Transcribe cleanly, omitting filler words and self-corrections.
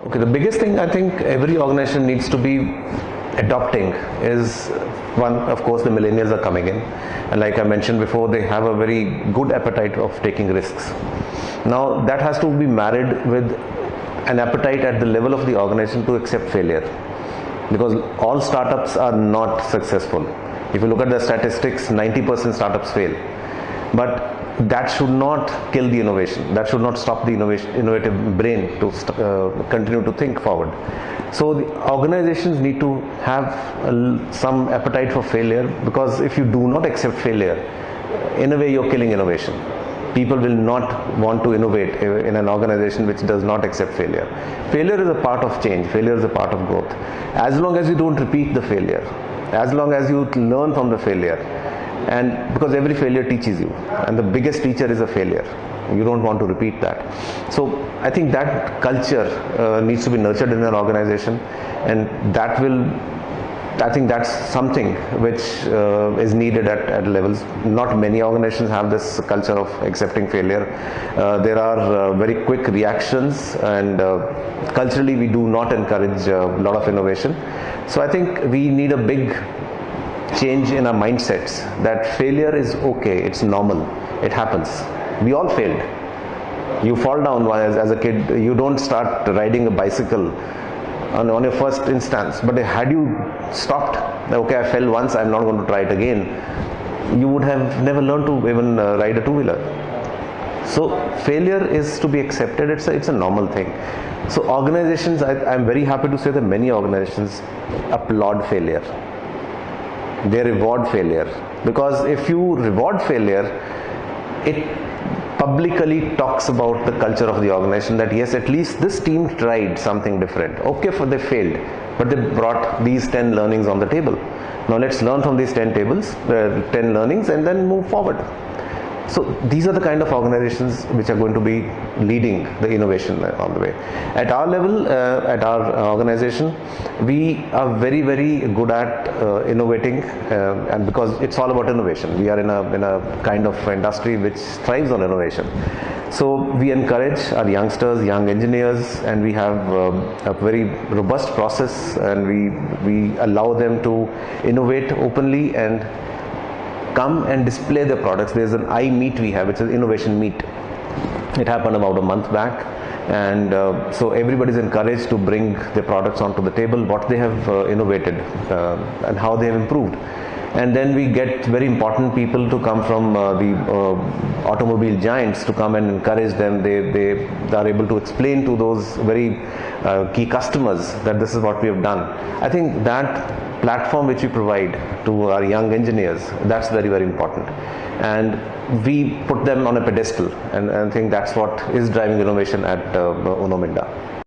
Okay, the biggest thing I think every organization needs to be adopting is one, of course, the millennials are coming in, and like I mentioned before, they have a very good appetite of taking risks. Now that has to be married with an appetite at the level of the organization to accept failure, because all startups are not successful. If you look at the statistics, 90% startups fail, but that should not kill the innovation. That should not stop the innovative brain to continue to think forward. So the organizations need to have some appetite for failure, because if you do not accept failure, in a way you're killing innovation. People will not want to innovate in an organization which does not accept failure. Failure is a part of change. Failure is a part of growth. As long as you don't repeat the failure, as long as you learn from the failure, and because every failure teaches you, and the biggest teacher is a failure. You don't want to repeat that. So I think that culture needs to be nurtured in an organization, and that will, I think that's something which is needed at levels. Not many organizations have this culture of accepting failure. There are very quick reactions, and culturally we do not encourage a lot of innovation. So I think we need a big change in our mindsets that failure is okay, it's normal, it happens. We all failed. You fall down as a kid, you don't start riding a bicycle on your first instance, but had you stopped, okay, I fell once, I'm not going to try it again, you would have never learned to even ride a two-wheeler. So failure is to be accepted, it's a normal thing. So organizations, I'm very happy to say that many organizations applaud failure. They reward failure, because if you reward failure, it publicly talks about the culture of the organization, that yes, at least this team tried something different. Okay, they failed, but they brought these 10 learnings on the table. Now let's learn from these 10 learnings and then move forward. So these are the kind of organizations which are going to be leading the innovation on the way. At our level, at our organization, we are very, very good at innovating, and because it's all about innovation. We are in a kind of industry which thrives on innovation. So we encourage our youngsters, young engineers, and we have a very robust process, and we allow them to innovate openly and come and display their products. There's an iMeet we have, it's an innovation meet. It happened about a month back, and so everybody's encouraged to bring their products onto the table, what they have innovated and how they have improved. And then we get very important people to come from the automobile giants to come and encourage them. They are able to explain to those very key customers that this is what we have done. I think that platform which we provide to our young engineers, that's very, very important. And we put them on a pedestal, and I think that's what is driving innovation at Minda.